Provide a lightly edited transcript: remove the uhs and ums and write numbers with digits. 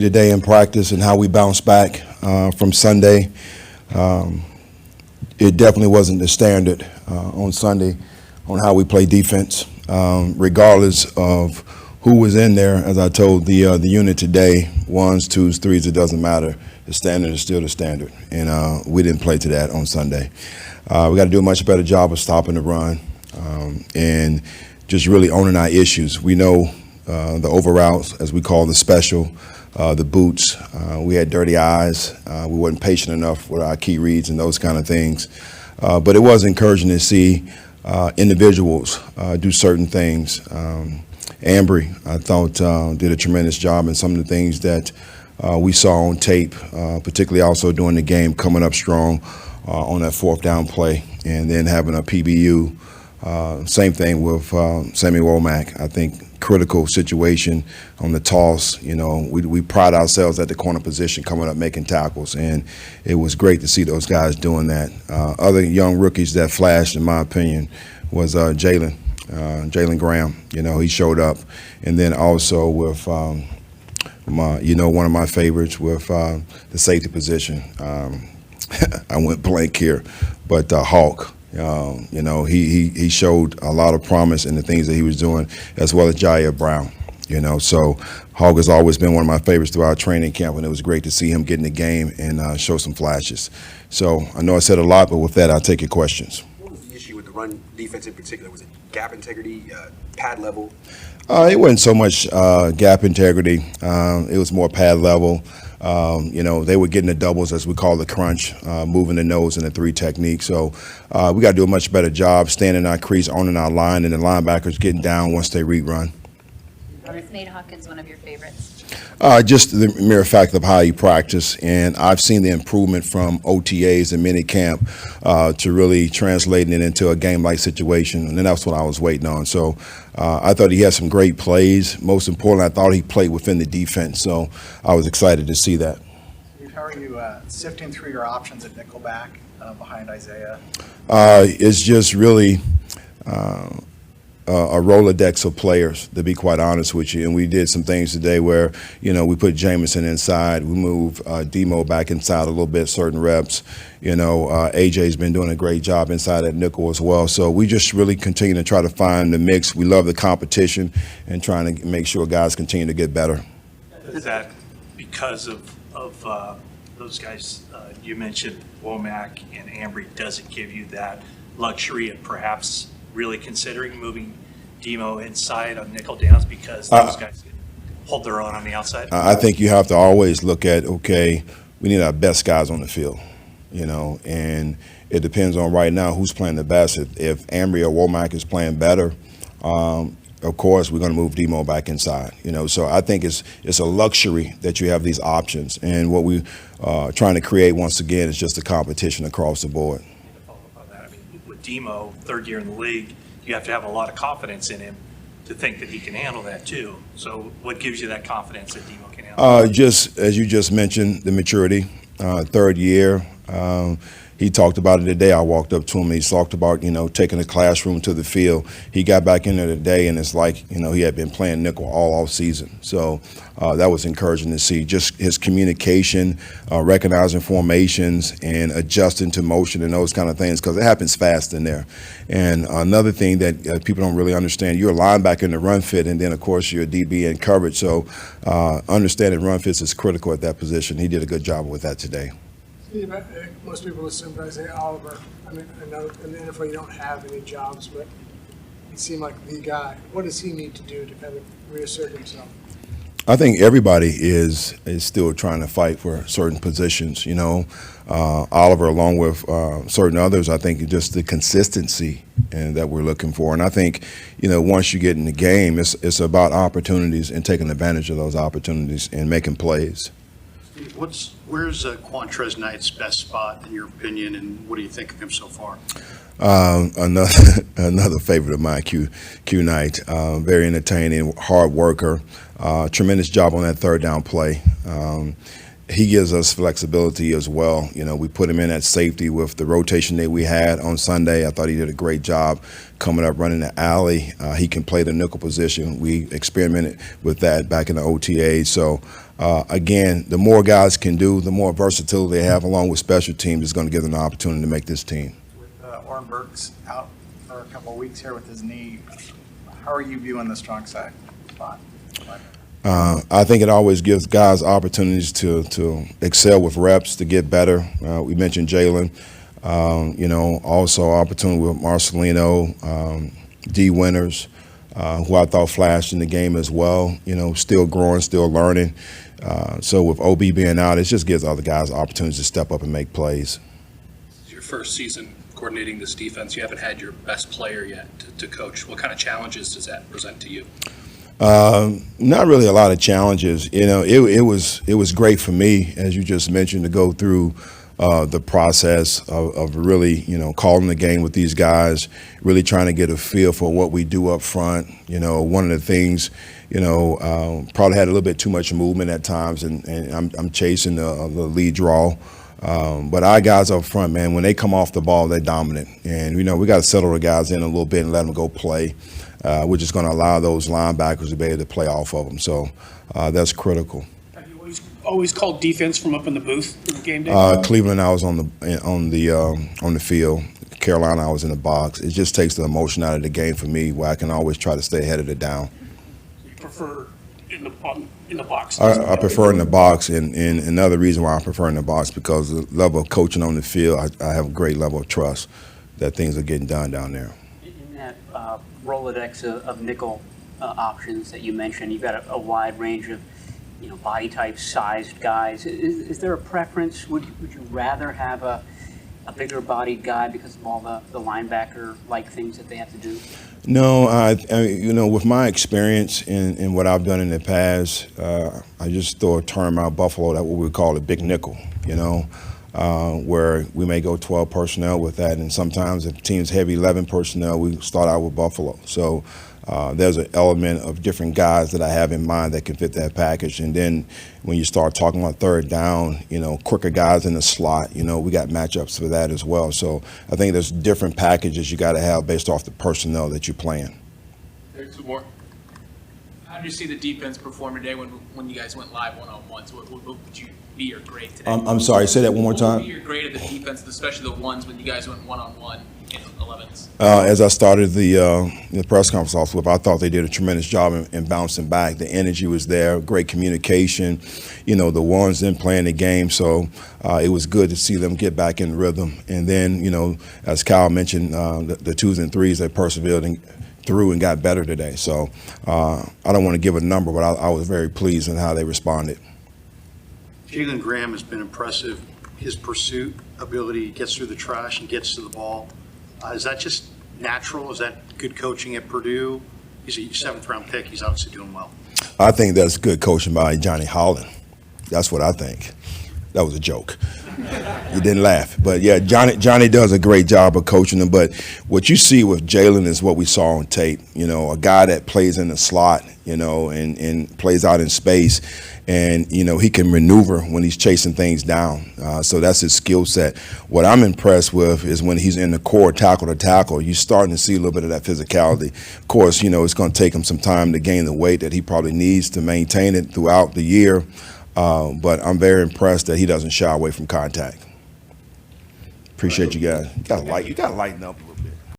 Today in practice and how we bounced back from Sunday. It definitely wasn't the standard on Sunday on how we play defense, regardless of who was in there. As I told the unit today, ones, twos, threes, it doesn't matter. The standard is still the standard, and we didn't play to that on Sunday. We got to do a much better job of stopping the run and just really owning our issues. We know the over routes, as we call the special, the boots. We had dirty eyes. We weren't patient enough with our key reads and those kind of things. But it was encouraging to see individuals do certain things. Ambry, I thought, did a tremendous job in some of the things that we saw on tape, particularly also during the game, coming up strong on that fourth down play and then having a PBU. Same thing with Sammy Womack. I think critical situation on the toss. You know, we pride ourselves at the corner position coming up making tackles, and it was great to see those guys doing that. Other young rookies that flashed, in my opinion, was Jalen Graham. You know, he showed up, and then also with one of my favorites with the safety position. I went blank here, but Hawk. He showed a lot of promise in the things that he was doing, as well as Jair Brown. You know, so Hogg has always been one of my favorites throughout training camp, and it was great to see him get in the game and show some flashes. So I know I said a lot, but with that, I'll take your questions. What was the issue with the run defense in particular? Was it gap integrity, pad level? It wasn't so much gap integrity. It was more pad level. They were getting the doubles, as we call the crunch, moving the nose in the three technique. So we got to do a much better job staying in our crease, owning our line, and the linebackers getting down once they read run. What is Nate Hawkins one of your favorites? Just the mere fact of how he practiced, and I've seen the improvement from OTAs and minicamp to really translating it into a game-like situation, and that's what I was waiting on. So I thought he had some great plays. Most importantly, I thought he played within the defense, so I was excited to see that. How are you sifting through your options at Nickelback behind Isaiah? It's just really a Rolodex of players, to be quite honest with you. And we did some things today where, we put Jamison inside. We moved Demo back inside a little bit, certain reps. AJ's been doing a great job inside at nickel as well. So we just really continue to try to find the mix. We love the competition and trying to make sure guys continue to get better. Is that because of those guys you mentioned, Womack and Ambry, doesn't give you that luxury of perhaps really considering moving Demo inside on nickel downs because those guys can hold their own on the outside? I think you have to always look at, okay, we need our best guys on the field, and it depends on right now who's playing the best. If Ambry or Womack is playing better, of course, we're going to move Demo back inside. So I think it's a luxury that you have these options, and what we trying to create once again is just a competition across the board. With Demo, third year in the league, you have to have a lot of confidence in him to think that he can handle that too. So what gives you that confidence that Demo can handle? Just as you just mentioned, the maturity, third year. He talked about it today. I walked up to him. He talked about, taking the classroom to the field. He got back in there today, and it's like, he had been playing nickel all off season. So that was encouraging to see. Just his communication, recognizing formations, and adjusting to motion and those kind of things, because it happens fast in there. And another thing that people don't really understand, you're a linebacker in the run fit, and then, of course, you're a DB in coverage. So understanding run fits is critical at that position. He did a good job with that today. Steve, most people assume that Isaiah Oliver, I know in the NFL you don't have any jobs, but he seemed like the guy. What does he need to do to kind of reassert himself? I think everybody is still trying to fight for certain positions. Oliver, along with certain others, I think just the consistency and that we're looking for. And I think, once you get in the game, it's about opportunities and taking advantage of those opportunities and making plays. Where's Quantrez Knight's best spot in your opinion, and what do you think of him so far? Another favorite of mine, Q Knight. Very entertaining, hard worker. Tremendous job on that third down play. he gives us flexibility as well. You know, we put him in at safety with the rotation that we had on Sunday. I thought he did a great job coming up, running the alley. He can play the nickel position. We experimented with that back in the OTA. So, again, the more guys can do, the more versatility they have along with special teams is going to give them the opportunity to make this team. With Orrin Burks out for a couple of weeks here with his knee, how are you viewing the strong side spot? I think it always gives guys opportunities to excel with reps, to get better. We mentioned Jalen. You know, also opportunity with Marcelino, D. Winters, who I thought flashed in the game as well. You know, still growing, still learning. So with OB being out, it just gives other guys opportunities to step up and make plays. This is your first season coordinating this defense. You haven't had your best player yet to coach. What kind of challenges does that present to you? Not really a lot of challenges. You know, it was great for me, as you just mentioned, to go through the process of really, you know, calling the game with these guys, really trying to get a feel for what we do up front. You know, one of the things, you know, probably had a little bit too much movement at times, and I'm chasing the lead draw. But our guys up front, man, when they come off the ball, they're dominant. And, you know, we got to settle the guys in a little bit and let them go play. We're just going to allow those linebackers to be able to play off of them. So that's critical. Have you always called defense from up in the booth in game day? Cleveland, I was on the field. Carolina, I was in the box. It just takes the emotion out of the game for me, where I can always try to stay ahead of the down. You prefer in the box? I prefer in the box, and another reason why I prefer in the box, because the level of coaching on the field, I have a great level of trust that things are getting done down there. In that Rolodex of nickel options that you mentioned, you've got a wide range of, you know, body type, sized guys. Is there a preference? Would you rather have a bigger bodied guy because of all the linebacker-like things that they have to do? No, I you know, with my experience in what I've done in the past, I just throw a term out, Buffalo, that what we call a big nickel, you know, where we may go 12 personnel with that, and sometimes if team's heavy 11 personnel, we start out with Buffalo. So there's an element of different guys that I have in mind that can fit that package. And then when you start talking about third down, you know, quicker guys in the slot, you know, we got matchups for that as well. So I think there's different packages you got to have based off the personnel that you're playing. There's two more. How did you see the defense perform today when you guys went live one-on-ones? What would you be your grade today? I'm sorry, say that one more What time. would be your grade of the defense, especially the ones when you guys went one-on-one in 11s? As I started the press conference off with, I thought they did a tremendous job in bouncing back. The energy was there, great communication. You know, the ones didn't play in the game, so it was good to see them get back in rhythm. And then, you know, as Kyle mentioned, the twos and threes, they persevered through and got better today. So I don't want to give a number, but I was very pleased in how they responded. Jalen Graham has been impressive. His pursuit ability, he gets through the trash and gets to the ball. Is that just natural? Is that good coaching at Purdue? He's a 7th-round pick. He's obviously doing well. I think that's good coaching by Johnny Holland. That's what I think. That was a joke. You didn't laugh. But, yeah, Johnny does a great job of coaching them. But what you see with Jalen is what we saw on tape. You know, a guy that plays in the slot, you know, and plays out in space. And, you know, he can maneuver when he's chasing things down. So that's his skill set. What I'm impressed with is when he's in the core tackle to tackle, you're starting to see a little bit of that physicality. Of course, you know, it's going to take him some time to gain the weight that he probably needs to maintain it throughout the year. But I'm very impressed that he doesn't shy away from contact. Appreciate you guys. You gotta lighten up a little.